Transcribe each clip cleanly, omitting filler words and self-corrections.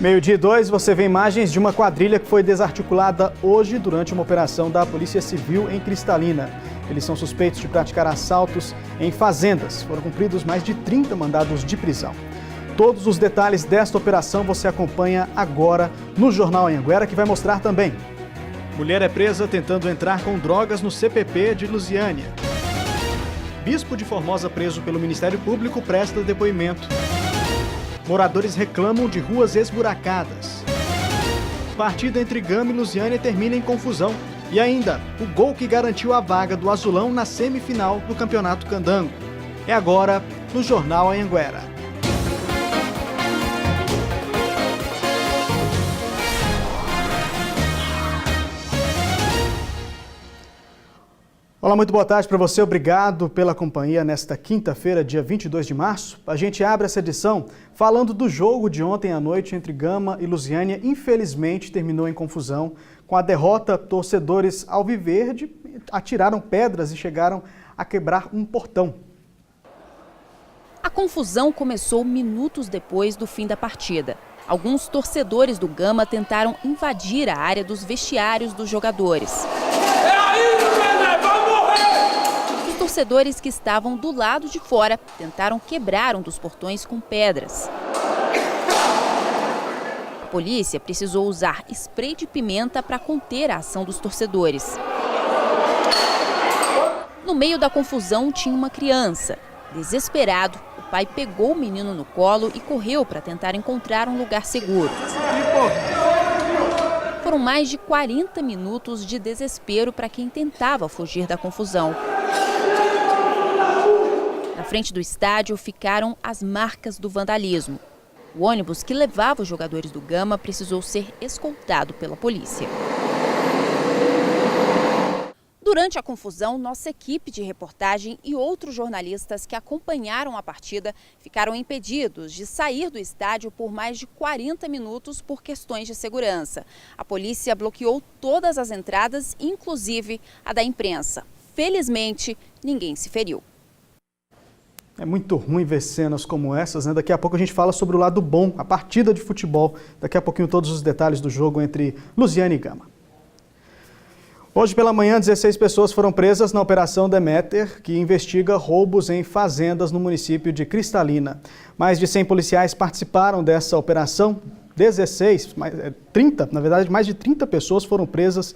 Meio-dia e 2, você vê imagens de uma quadrilha que foi desarticulada hoje durante uma operação da Polícia Civil em Cristalina. Eles são suspeitos de praticar assaltos em fazendas. Foram cumpridos mais de 30 mandados de prisão. Todos os detalhes desta operação você acompanha agora no Jornal Anhanguera, que vai mostrar também. Mulher é presa tentando entrar com drogas no CPP de Lusiânia. Bispo de Formosa preso pelo Ministério Público presta depoimento. Moradores reclamam de ruas esburacadas. Partida entre Gama e Lusiânia termina em confusão. E ainda, o gol que garantiu a vaga do Azulão na semifinal do Campeonato Candango. É agora no Jornal Anhanguera. Olá, muito boa tarde para você. Obrigado pela companhia nesta quinta-feira, dia 22 de março. A gente abre essa edição falando do jogo de ontem à noite entre Gama e Lusiânia. Infelizmente, terminou em confusão. Com a derrota, torcedores alviverde atiraram pedras e chegaram a quebrar um portão. A confusão começou minutos depois do fim da partida. Alguns torcedores do Gama tentaram invadir a área dos vestiários dos jogadores. Os torcedores que estavam do lado de fora tentaram quebrar um dos portões com pedras. A polícia precisou usar spray de pimenta para conter a ação dos torcedores. No meio da confusão tinha uma criança. Desesperado, o pai pegou o menino no colo e correu para tentar encontrar um lugar seguro. Foram mais de 40 minutos de desespero para quem tentava fugir da confusão. Na frente do estádio ficaram as marcas do vandalismo. O ônibus que levava os jogadores do Gama precisou ser escoltado pela polícia. Durante a confusão, nossa equipe de reportagem e outros jornalistas que acompanharam a partida ficaram impedidos de sair do estádio por mais de 40 minutos por questões de segurança. A polícia bloqueou todas as entradas, inclusive a da imprensa. Felizmente, ninguém se feriu. É muito ruim ver cenas como essas, né? Daqui a pouco a gente fala sobre o lado bom, a partida de futebol. Daqui a pouquinho todos os detalhes do jogo entre Lusiânia e Gama. Hoje pela manhã, 16 pessoas foram presas na Operação Deméter, que investiga roubos em fazendas no município de Cristalina. Mais de 100 policiais participaram dessa operação, mais de 30 pessoas foram presas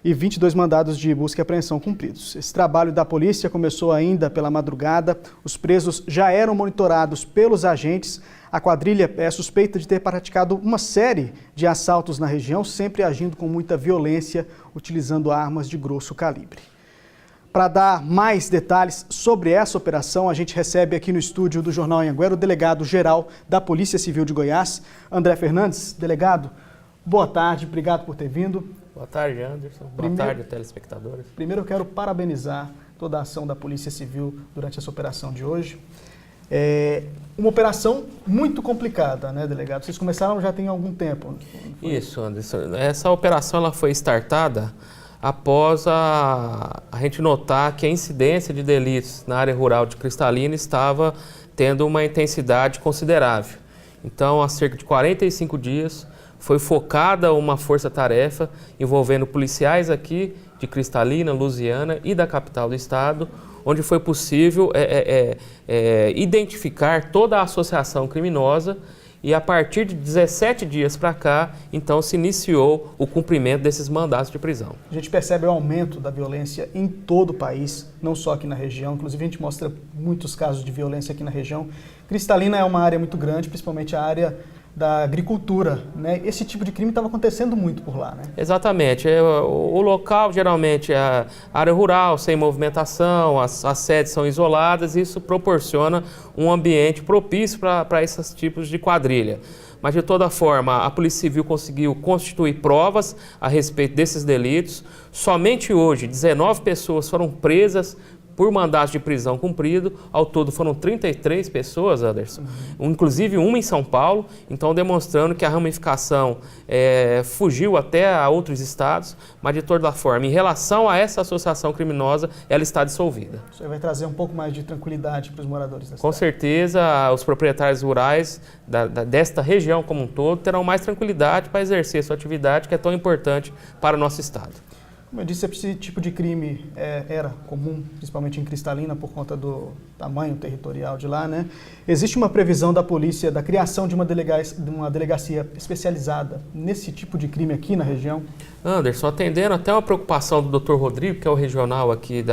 e 22 mandados de busca e apreensão cumpridos. Esse trabalho da polícia começou ainda pela madrugada. Os presos já eram monitorados pelos agentes. A quadrilha é suspeita de ter praticado uma série de assaltos na região, sempre agindo com muita violência, utilizando armas de grosso calibre. Para dar mais detalhes sobre essa operação, a gente recebe aqui no estúdio do Jornal Anhanguera o delegado-geral da Polícia Civil de Goiás, André Fernandes. Delegado, boa tarde, obrigado por ter vindo. Boa tarde, Anderson. Boa tarde, telespectadores. Primeiro eu quero parabenizar toda a ação da Polícia Civil durante essa operação de hoje. Uma operação muito complicada, né, delegado? Vocês começaram já tem algum tempo. Isso, Anderson. Essa operação ela foi startada após a gente notar que a incidência de delitos na área rural de Cristalina estava tendo uma intensidade considerável. Então, há cerca de 45 dias, foi focada uma força-tarefa envolvendo policiais aqui de Cristalina, Lusiânia e da capital do estado, onde foi possível identificar toda a associação criminosa e a partir de 17 dias para cá, então se iniciou o cumprimento desses mandados de prisão. A gente percebe o aumento da violência em todo o país, não só aqui na região, inclusive a gente mostra muitos casos de violência aqui na região. Cristalina é uma área muito grande, principalmente a área da agricultura, né? Esse tipo de crime estava acontecendo muito por lá, né? Exatamente. O local, geralmente, é a área rural, sem movimentação, as sedes são isoladas, e isso proporciona um ambiente propício para esses tipos de quadrilha. Mas, de toda forma, a Polícia Civil conseguiu constituir provas a respeito desses delitos. Somente hoje, 19 pessoas foram presas por mandato de prisão cumprido. Ao todo foram 33 pessoas, Anderson, inclusive uma em São Paulo, então demonstrando que a ramificação fugiu até a outros estados, mas de toda forma, em relação a essa associação criminosa, ela está dissolvida. Isso aí vai trazer um pouco mais de tranquilidade para os moradores da cidade. Com certeza, os proprietários rurais desta região como um todo terão mais tranquilidade para exercer sua atividade, que é tão importante para o nosso estado. Como eu disse, esse tipo de crime era comum, principalmente em Cristalina, por conta do tamanho territorial de lá, né? Existe uma previsão da polícia da criação de uma delegacia especializada nesse tipo de crime aqui na região? Anderson, atendendo até uma preocupação do Dr. Rodrigo, que é o regional aqui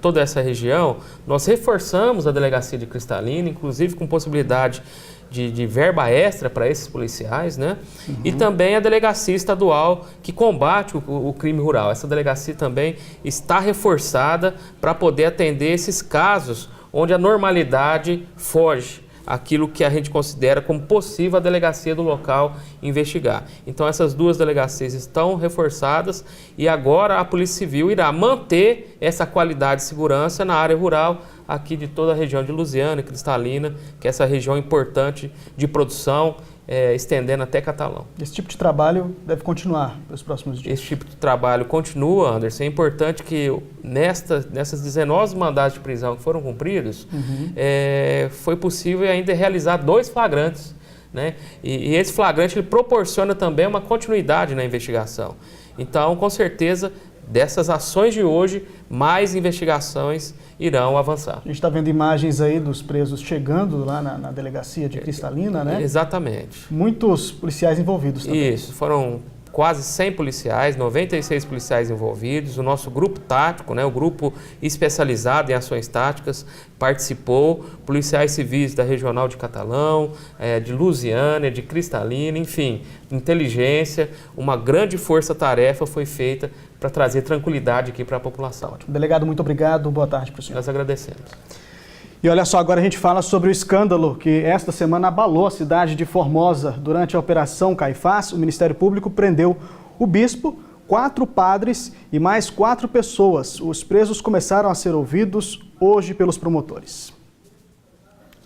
toda essa região, nós reforçamos a delegacia de Cristalina, inclusive com possibilidade de verba extra para esses policiais, né? E também a delegacia estadual que combate o crime rural. Essa delegacia também está reforçada para poder atender esses casos onde a normalidade foge aquilo que a gente considera como possível a delegacia do local investigar. Então essas duas delegacias estão reforçadas e agora a Polícia Civil irá manter essa qualidade de segurança na área rural aqui de toda a região de Lusiânia e Cristalina, que é essa região importante de produção, estendendo até Catalão. Esse tipo de trabalho deve continuar nos próximos dias? Esse tipo de trabalho continua, Anderson. É importante que nessas 19 mandados de prisão que foram cumpridos, foi possível ainda realizar 2 flagrantes, né? E esse flagrante ele proporciona também uma continuidade na investigação. Então, com certeza, dessas ações de hoje, mais investigações irão avançar. A gente está vendo imagens aí dos presos chegando lá na delegacia de Cristalina, né? Exatamente. Muitos policiais envolvidos também. Isso, foram quase 100 policiais, 96 policiais envolvidos. O nosso grupo tático, né, o grupo especializado em ações táticas, participou. Policiais civis da Regional de Catalão, de Lusiânia, de Cristalina, enfim, inteligência, uma grande força-tarefa foi feita para trazer tranquilidade aqui para a população. Ótimo. Delegado, muito obrigado. Boa tarde para o senhor. Nós agradecemos. E olha só, agora a gente fala sobre o escândalo que esta semana abalou a cidade de Formosa. Durante a Operação Caifás, o Ministério Público prendeu o bispo, 4 padres e mais 4 pessoas. Os presos começaram a ser ouvidos hoje pelos promotores.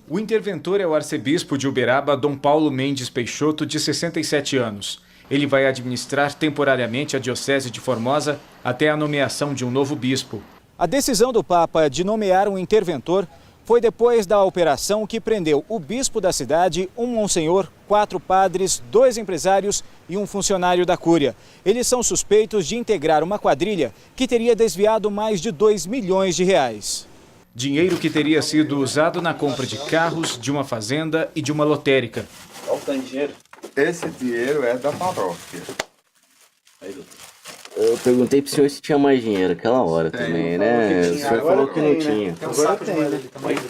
O interventor é o arcebispo de Uberaba, Dom Paulo Mendes Peixoto, de 67 anos. Ele vai administrar temporariamente a Diocese de Formosa até a nomeação de um novo bispo. A decisão do Papa de nomear um interventor foi depois da operação que prendeu o bispo da cidade, um monsenhor, 4 padres, 2 empresários e um funcionário da Cúria. Eles são suspeitos de integrar uma quadrilha que teria desviado mais de 2 milhões de reais. Dinheiro que teria sido usado na compra de carros, de uma fazenda e de uma lotérica. Olha o tanto de dinheiro. Esse dinheiro é da paróquia. Aí, doutor. Eu perguntei pro senhor se tinha mais dinheiro aquela hora também, né? O senhor falou que não tinha. Agora tem, né?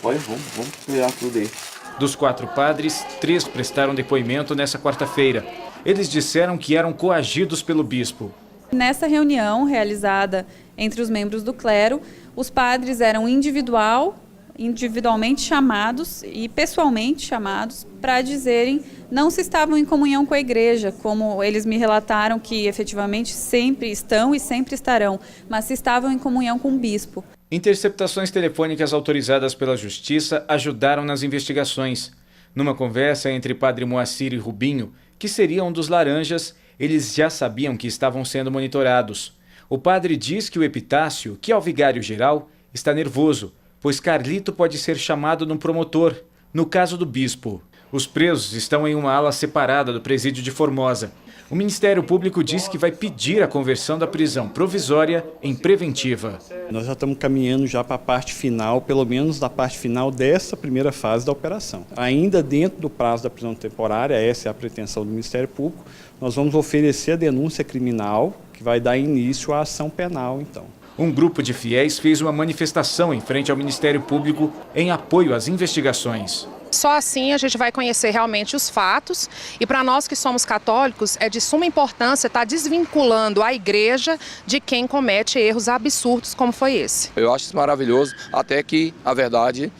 Vamos pegar tudo aí. Dos 4 padres, 3 prestaram depoimento nessa quarta-feira. Eles disseram que eram coagidos pelo bispo. Nessa reunião realizada entre os membros do clero, os padres eram individualmente chamados e pessoalmente chamados para dizerem não se estavam em comunhão com a igreja, como eles me relataram que efetivamente sempre estão e sempre estarão, mas se estavam em comunhão com o bispo. Interceptações telefônicas autorizadas pela Justiça ajudaram nas investigações. Numa conversa entre Padre Moacir e Rubinho, que seria um dos laranjas, eles já sabiam que estavam sendo monitorados. O padre diz que o Epitácio, que é o vigário-geral, está nervoso, pois Carlito pode ser chamado no promotor, no caso do bispo. Os presos estão em uma ala separada do presídio de Formosa. O Ministério Público diz que vai pedir a conversão da prisão provisória em preventiva. Nós já estamos caminhando já para a parte final, pelo menos da parte final dessa primeira fase da operação. Ainda dentro do prazo da prisão temporária, essa é a pretensão do Ministério Público, nós vamos oferecer a denúncia criminal, que vai dar início à ação penal, então. Um grupo de fiéis fez uma manifestação em frente ao Ministério Público em apoio às investigações. Só assim a gente vai conhecer realmente os fatos e para nós que somos católicos é de suma importância estar desvinculando a igreja de quem comete erros absurdos como foi esse. Eu acho isso maravilhoso, até que a verdade,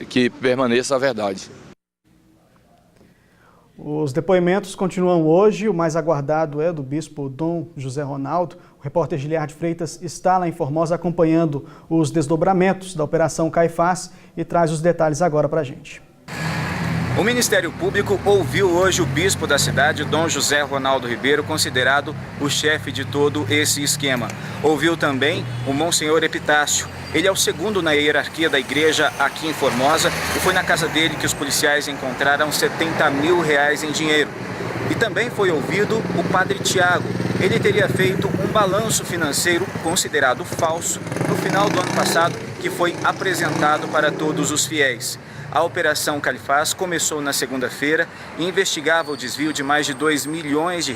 que permaneça a verdade. Os depoimentos continuam hoje. O mais aguardado é do bispo Dom José Ronaldo. O repórter Giliard Freitas está lá em Formosa acompanhando os desdobramentos da Operação Caifás e traz os detalhes agora para a gente. O Ministério Público ouviu hoje o bispo da cidade, Dom José Ronaldo Ribeiro, considerado o chefe de todo esse esquema. Ouviu também o Monsenhor Epitácio. Ele é o segundo na hierarquia da igreja aqui em Formosa e foi na casa dele que os policiais encontraram R$70 mil em dinheiro. E também foi ouvido o padre Tiago. Ele teria feito um balanço financeiro considerado falso no final do ano passado, que foi apresentado para todos os fiéis. A Operação Caifás começou na segunda-feira e investigava o desvio de mais de R$2 milhões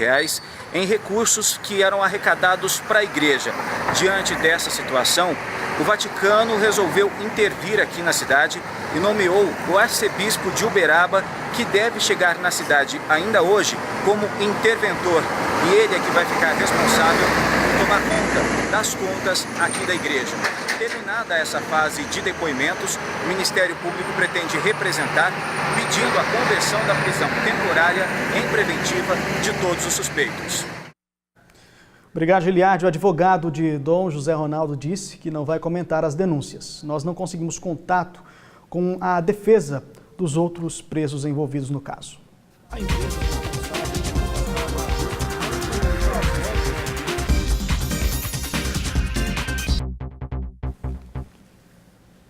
em recursos que eram arrecadados para a igreja. Diante dessa situação, o Vaticano resolveu intervir aqui na cidade e nomeou o arcebispo de Uberaba, que deve chegar na cidade ainda hoje como interventor. E ele é que vai ficar responsável por tomar conta das contas aqui da igreja. Terminada essa fase de depoimentos, o Ministério Público pretende representar, pedindo a conversão da prisão temporária em preventiva de todos os suspeitos. Obrigado, Giliard. O advogado de Dom José Ronaldo disse que não vai comentar as denúncias. Nós não conseguimos contato com a defesa dos outros presos envolvidos no caso.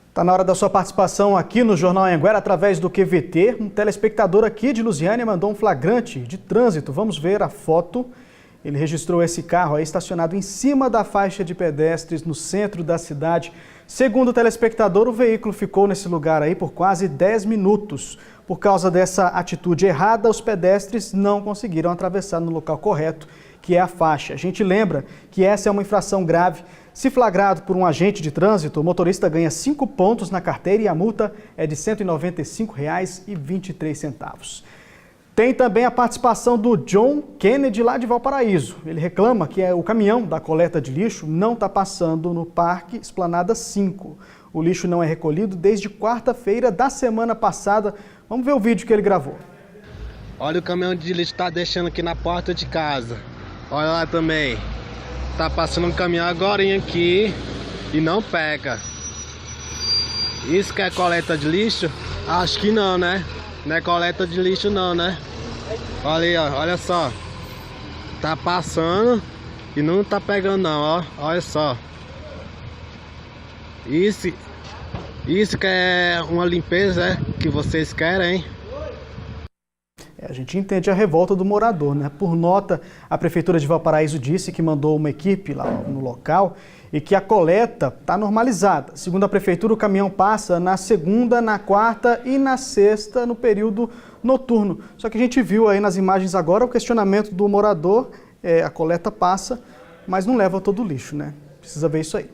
Está na hora da sua participação aqui no Jornal Anhanguera através do QVT. Um telespectador aqui de Lusiânia mandou um flagrante de trânsito. Vamos ver a foto. Ele registrou esse carro aí estacionado em cima da faixa de pedestres no centro da cidade. Segundo o telespectador, o veículo ficou nesse lugar aí por quase 10 minutos. Por causa dessa atitude errada, os pedestres não conseguiram atravessar no local correto, que é a faixa. A gente lembra que essa é uma infração grave. Se flagrado por um agente de trânsito, o motorista ganha 5 pontos na carteira e a multa é de R$ 195,23. Tem também a participação do John Kennedy lá de Valparaíso. Ele reclama que o caminhão da coleta de lixo não está passando no Parque Esplanada 5. O lixo não é recolhido desde quarta-feira da semana passada. Vamos ver o vídeo que ele gravou. Olha o caminhão de lixo está deixando aqui na porta de casa. Olha lá também. Tá passando um caminhão agora aqui e não pega. Isso que é coleta de lixo? Acho que não, né? Não é coleta de lixo não, né? Olha aí, ó, olha só. Tá passando e não tá pegando não, ó. Olha só. Isso que é uma limpeza, que vocês querem, hein? A gente entende a revolta do morador, né? Por nota, a Prefeitura de Valparaíso disse que mandou uma equipe lá no local e que a coleta está normalizada. Segundo a Prefeitura, o caminhão passa na segunda, na quarta e na sexta, no período noturno. Só que a gente viu aí nas imagens agora o questionamento do morador, a coleta passa, mas não leva todo o lixo, né? Precisa ver isso aí.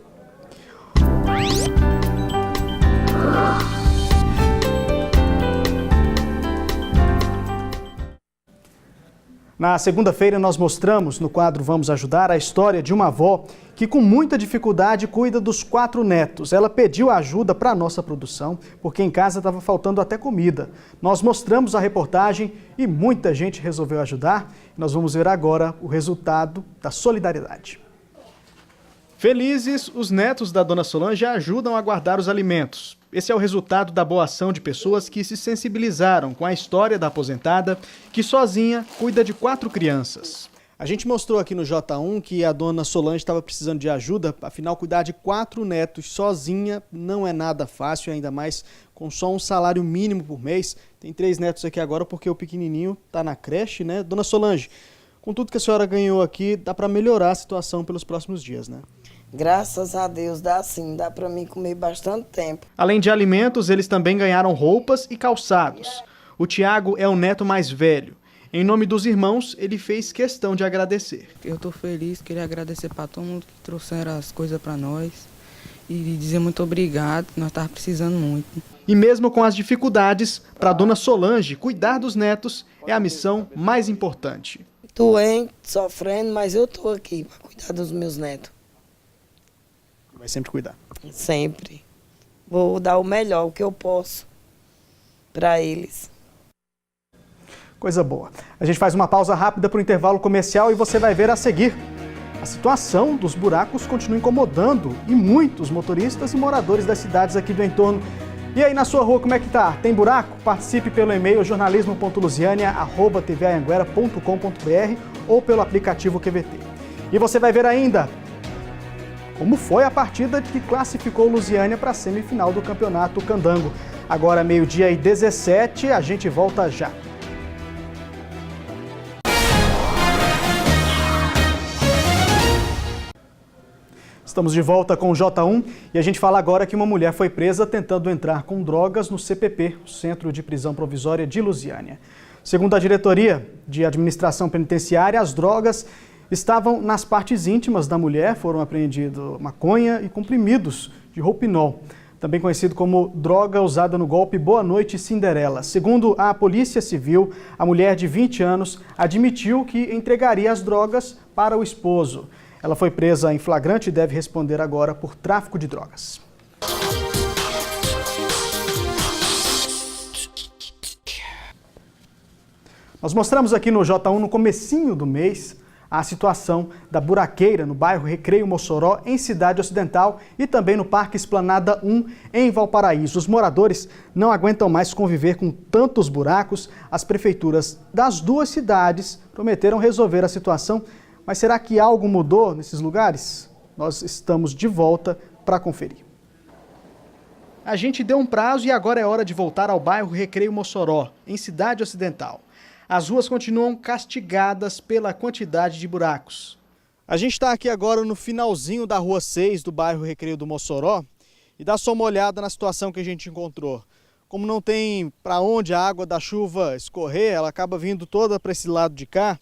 Na segunda-feira nós mostramos no quadro Vamos Ajudar a história de uma avó que com muita dificuldade cuida dos 4 netos. Ela pediu ajuda para a nossa produção porque em casa estava faltando até comida. Nós mostramos a reportagem e muita gente resolveu ajudar. Nós vamos ver agora o resultado da solidariedade. Felizes, os netos da dona Solange ajudam a guardar os alimentos. Esse é o resultado da boa ação de pessoas que se sensibilizaram com a história da aposentada, que sozinha cuida de 4 crianças. A gente mostrou aqui no J1 que a dona Solange estava precisando de ajuda, afinal cuidar de 4 netos sozinha não é nada fácil, ainda mais com só um salário mínimo por mês. Tem 3 netos aqui agora porque o pequenininho está na creche, né? Dona Solange, com tudo que a senhora ganhou aqui, dá para melhorar a situação pelos próximos dias, né? Graças a Deus, dá sim, dá para mim comer bastante tempo. Além de alimentos, eles também ganharam roupas e calçados. O Tiago é o neto mais velho. Em nome dos irmãos, ele fez questão de agradecer. Eu estou feliz, queria agradecer para todo mundo que trouxeram as coisas para nós e dizer muito obrigado, nós estávamos precisando muito. E mesmo com as dificuldades, para a dona Solange, cuidar dos netos é a missão mais importante. Doente, sofrendo, mas eu estou aqui para cuidar dos meus netos. Vai sempre cuidar? Sempre. Vou dar o melhor, o que eu posso para eles. Coisa boa. A gente faz uma pausa rápida para o intervalo comercial e você vai ver a seguir. A situação dos buracos continua incomodando e muitos motoristas e moradores das cidades aqui do entorno. E aí na sua rua, como é que tá? Tem buraco? Participe pelo e-mail jornalismo.lusiania@tvanguera.com.br ou pelo aplicativo QVT. E você vai ver ainda como foi a partida que classificou Lusiânia para a semifinal do Campeonato Candango. Agora, 12h17, a gente volta já. Estamos de volta com o J1 e a gente fala agora que uma mulher foi presa tentando entrar com drogas no CPP, o Centro de Prisão Provisória de Lusiânia. Segundo a Diretoria de Administração Penitenciária, as drogas estavam nas partes íntimas da mulher, foram apreendidos maconha e comprimidos de roupinol, também conhecido como droga usada no golpe Boa Noite Cinderela. Segundo a Polícia Civil, a mulher de 20 anos admitiu que entregaria as drogas para o esposo. Ela foi presa em flagrante e deve responder agora por tráfico de drogas. Nós mostramos aqui no J1, no comecinho do mês, a situação da buraqueira no bairro Recreio Mossoró, em Cidade Ocidental, e também no Parque Esplanada 1, em Valparaíso. Os moradores não aguentam mais conviver com tantos buracos. As prefeituras das duas cidades prometeram resolver a situação. Mas será que algo mudou nesses lugares? Nós estamos de volta para conferir. A gente deu um prazo e agora é hora de voltar ao bairro Recreio Mossoró, em Cidade Ocidental. As ruas continuam castigadas pela quantidade de buracos. A gente está aqui agora no finalzinho da Rua 6 do bairro Recreio do Mossoró e dá só uma olhada na situação que a gente encontrou. Como não tem para onde a água da chuva escorrer, ela acaba vindo toda para esse lado de cá,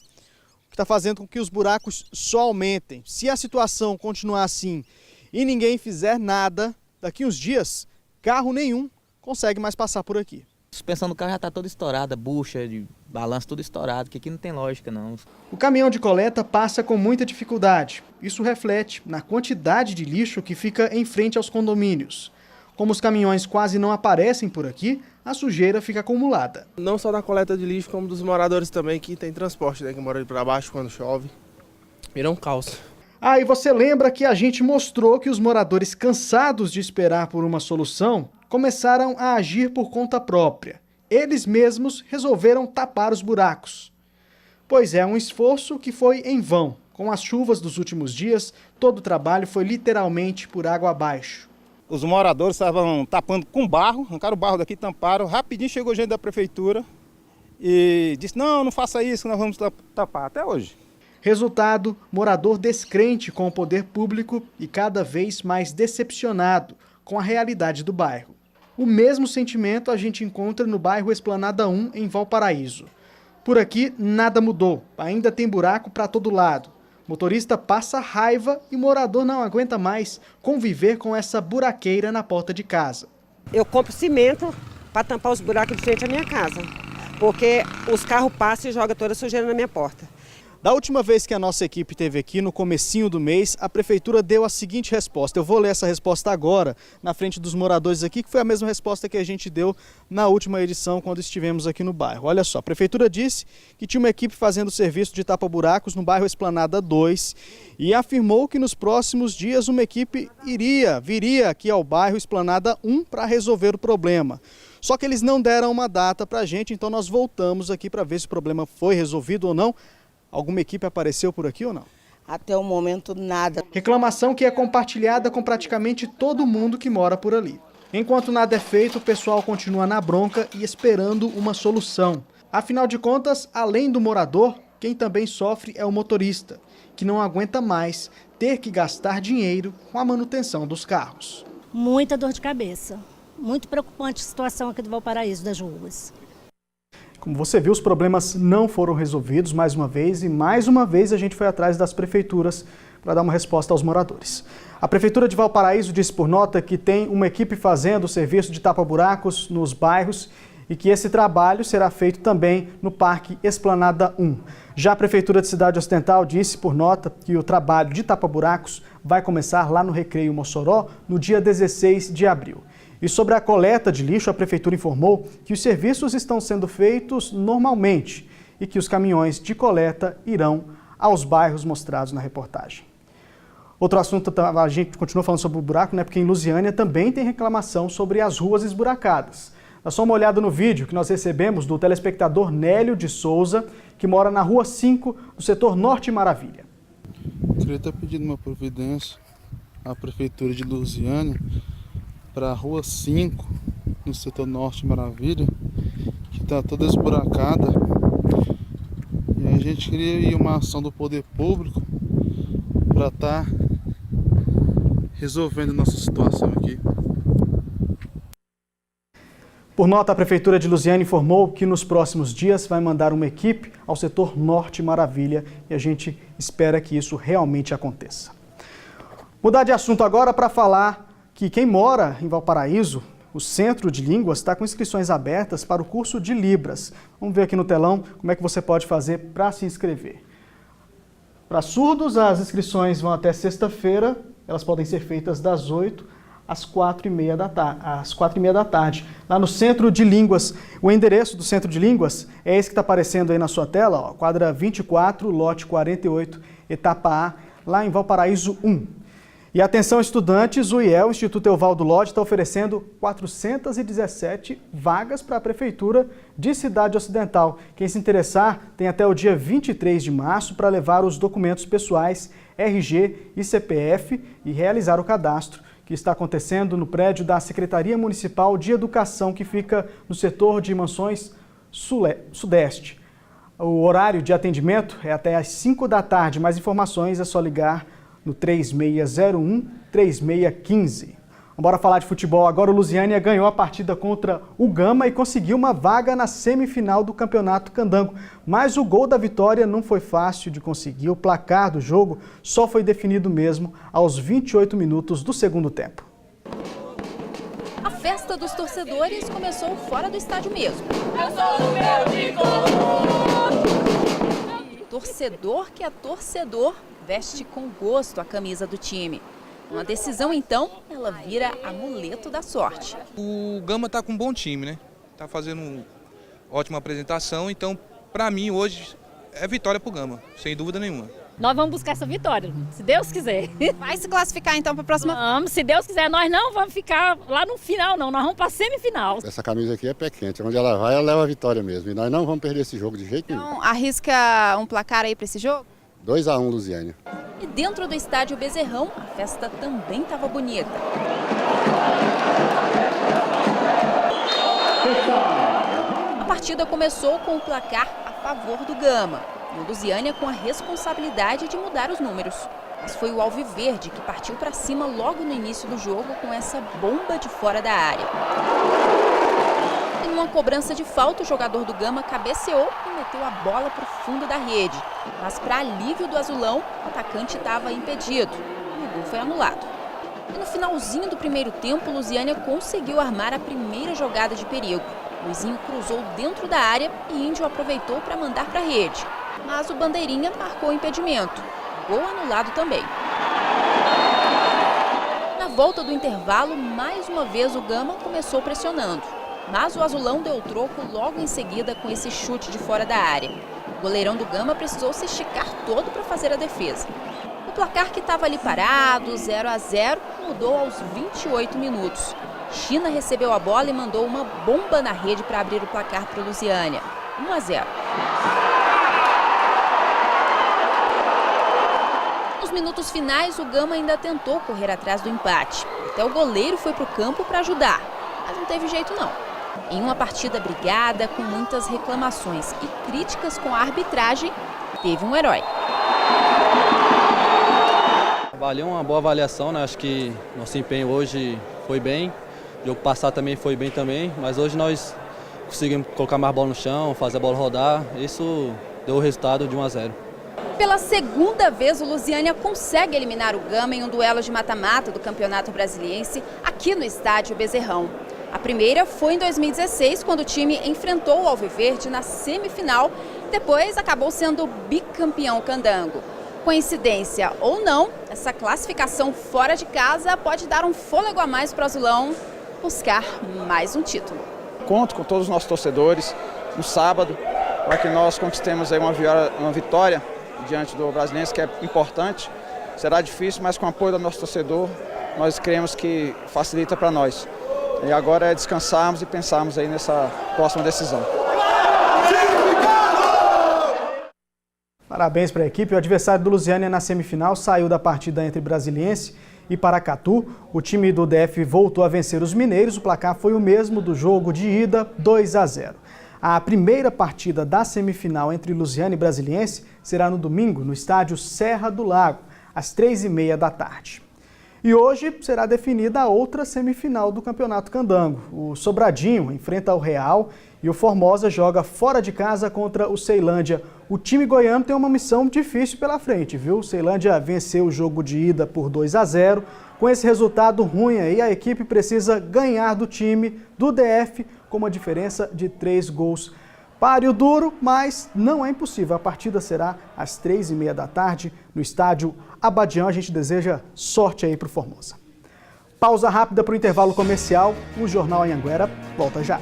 que está fazendo com que os buracos só aumentem. Se a situação continuar assim e ninguém fizer nada, daqui uns dias, carro nenhum consegue mais passar por aqui. A suspensão do carro já está toda estourada, bucha, de balanço tudo estourado, que aqui não tem lógica não. O caminhão de coleta passa com muita dificuldade. Isso reflete na quantidade de lixo que fica em frente aos condomínios. Como os caminhões quase não aparecem por aqui, a sujeira fica acumulada. Não só da coleta de lixo, como dos moradores também que tem transporte, né, que moram para baixo quando chove. Vira um caos. Ah, e você lembra que a gente mostrou que os moradores, cansados de esperar por uma solução, começaram a agir por conta própria. Eles mesmos resolveram tapar os buracos. Pois é, um esforço que foi em vão. Com as chuvas dos últimos dias, todo o trabalho foi literalmente por água abaixo. Os moradores estavam tapando com barro, arrancaram o barro daqui, tamparam. Rapidinho chegou gente da prefeitura e disse, não faça isso, nós vamos tapar, até hoje. Resultado, morador descrente com o poder público e cada vez mais decepcionado com a realidade do bairro. O mesmo sentimento a gente encontra no bairro Esplanada 1, em Valparaíso. Por aqui, nada mudou, ainda tem buraco para todo lado. Motorista passa raiva e morador não aguenta mais conviver com essa buraqueira na porta de casa. Eu compro cimento para tampar os buracos de frente à minha casa, porque os carros passam e jogam toda a sujeira na minha porta. Da última vez que a nossa equipe esteve aqui, no comecinho do mês, a prefeitura deu a seguinte resposta. Eu vou ler essa resposta agora, na frente dos moradores aqui, que foi a mesma resposta que a gente deu na última edição, quando estivemos aqui no bairro. Olha só, a prefeitura disse que tinha uma equipe fazendo serviço de tapa-buracos no bairro Esplanada 2 e afirmou que nos próximos dias uma equipe viria aqui ao bairro Esplanada 1 para resolver o problema. Só que eles não deram uma data para a gente, então nós voltamos aqui para ver se o problema foi resolvido ou não. Alguma equipe apareceu por aqui ou não? Até o momento, nada. Reclamação que é compartilhada com praticamente todo mundo que mora por ali. Enquanto nada é feito, o pessoal continua na bronca e esperando uma solução. Afinal de contas, além do morador, quem também sofre é o motorista, que não aguenta mais ter que gastar dinheiro com a manutenção dos carros. Muita dor de cabeça. Muito preocupante a situação aqui do Valparaíso, das ruas. Como você viu, os problemas não foram resolvidos mais uma vez a gente foi atrás das prefeituras para dar uma resposta aos moradores. A Prefeitura de Valparaíso disse por nota que tem uma equipe fazendo o serviço de tapa-buracos nos bairros e que esse trabalho será feito também no Parque Esplanada 1. Já a Prefeitura de Cidade Ocidental disse por nota que o trabalho de tapa-buracos vai começar lá no Recreio Mossoró no dia 16 de abril. E sobre a coleta de lixo, a Prefeitura informou que os serviços estão sendo feitos normalmente e que os caminhões de coleta irão aos bairros mostrados na reportagem. Outro assunto, a gente continua falando sobre o buraco, né? Porque em Lusiânia também tem reclamação sobre as ruas esburacadas. Dá só uma olhada no vídeo que nós recebemos do telespectador Nélio de Souza, que mora na Rua 5, no setor Norte Maravilha. Queria estar pedindo uma providência à Prefeitura de Lusiânia para a Rua 5, no setor Norte Maravilha, que está toda esburacada. E a gente queria uma ação do poder público para estar resolvendo nossa situação aqui. Por nota, a Prefeitura de Lusiânia informou que nos próximos dias vai mandar uma equipe ao setor Norte Maravilha e a gente espera que isso realmente aconteça. Mudar de assunto agora para falar que quem mora em Valparaíso, o Centro de Línguas está com inscrições abertas para o curso de Libras. Vamos ver aqui no telão como é que você pode fazer para se inscrever. Para surdos, as inscrições vão até sexta-feira. Elas podem ser feitas das 8 às 4h30 da tarde, lá no Centro de Línguas. O endereço do Centro de Línguas é esse que está aparecendo aí na sua tela, ó, quadra 24, lote 48, etapa A, lá em Valparaíso 1. E atenção estudantes, o IEL, Instituto Evaldo Lodge, está oferecendo 417 vagas para a Prefeitura de Cidade Ocidental. Quem se interessar tem até o dia 23 de março para levar os documentos pessoais, RG e CPF e realizar o cadastro, que está acontecendo no prédio da Secretaria Municipal de Educação, que fica no setor de Mansões Sudeste. O horário de atendimento é até às 5 da tarde. Mais informações é só ligar no 3601-3615. Vamos falar de futebol. Agora o Lusiânia ganhou a partida contra o Gama e conseguiu uma vaga na semifinal do Campeonato Candango. Mas o gol da vitória não foi fácil de conseguir. O placar do jogo só foi definido mesmo aos 28 minutos do segundo tempo. A festa dos torcedores começou fora do estádio mesmo. Torcedor que é torcedor veste com gosto a camisa do time. Uma decisão, então, ela vira amuleto da sorte. O Gama está com um bom time, né? Está fazendo uma ótima apresentação, então, para mim, hoje, é vitória para o Gama, sem dúvida nenhuma. Nós vamos buscar essa vitória, se Deus quiser. Vai se classificar, então, para a próxima? Vamos, se Deus quiser. Nós não vamos ficar lá no final, não. Nós vamos para a semifinal. Essa camisa aqui é pé quente. Onde ela vai, ela leva a vitória mesmo. E nós não vamos perder esse jogo de jeito nenhum. Então, arrisca um placar aí para esse jogo? 2-1, Lusiânia. E dentro do estádio Bezerrão, a festa também estava bonita. A partida começou com o placar a favor do Gama. E o Lusiânia com a responsabilidade de mudar os números. Mas foi o Alviverde que partiu para cima logo no início do jogo com essa bomba de fora da área. Em uma cobrança de falta, o jogador do Gama cabeceou e meteu a bola para o fundo da rede. Mas, para alívio do azulão, o atacante estava impedido e o gol foi anulado. E no finalzinho do primeiro tempo, o Lusiânia conseguiu armar a primeira jogada de perigo. Luizinho cruzou dentro da área e Índio aproveitou para mandar para a rede. Mas o bandeirinha marcou o impedimento. Gol anulado também. Na volta do intervalo, mais uma vez o Gama começou pressionando. Mas o azulão deu troco logo em seguida com esse chute de fora da área. O goleirão do Gama precisou se esticar todo para fazer a defesa. O placar que estava ali parado, 0-0, mudou aos 28 minutos. China recebeu a bola e mandou uma bomba na rede para abrir o placar para o Lusiânia. 1-0. Nos minutos finais, o Gama ainda tentou correr atrás do empate. Até o goleiro foi para o campo para ajudar, mas não teve jeito não. Em uma partida brigada, com muitas reclamações e críticas com a arbitragem, teve um herói. Valeu uma boa avaliação, né? Acho que nosso empenho hoje foi bem. O jogo passado também foi bem também, mas hoje nós conseguimos colocar mais bola no chão, fazer a bola rodar. Isso deu o resultado de 1-0. Pela segunda vez, o Lusiânia consegue eliminar o Gama em um duelo de mata-mata do Campeonato Brasiliense aqui no estádio Bezerrão. A primeira foi em 2016, quando o time enfrentou o Alviverde na semifinal, depois acabou sendo bicampeão candango. Coincidência ou não, essa classificação fora de casa pode dar um fôlego a mais para o azulão buscar mais um título. Conto com todos os nossos torcedores no sábado para que nós conquistemos aí uma vitória diante do Brasiliense, que é importante. Será difícil, mas com o apoio do nosso torcedor, nós cremos que facilita para nós. E agora é descansarmos e pensarmos aí nessa próxima decisão. Parabéns para a equipe. O adversário do Lusiânia na semifinal saiu da partida entre Brasiliense e Paracatu. O time do DF voltou a vencer os mineiros. O placar foi o mesmo do jogo de ida, 2-0. A primeira partida da semifinal entre Lusiânia e Brasiliense será no domingo, no estádio Serra do Lago, às 3h30 da tarde. E hoje será definida a outra semifinal do Campeonato Candango. O Sobradinho enfrenta o Real e o Formosa joga fora de casa contra o Ceilândia. O time goiano tem uma missão difícil pela frente, viu? O Ceilândia venceu o jogo de ida por 2-0. Com esse resultado ruim aí, a equipe precisa ganhar do time do DF com uma diferença de 3 gols. Páreo duro, mas não é impossível. A partida será às 3h30 da tarde no estádio Abadião. A gente deseja sorte aí para o Formosa. Pausa rápida para o intervalo comercial. O Jornal Anhanguera volta já.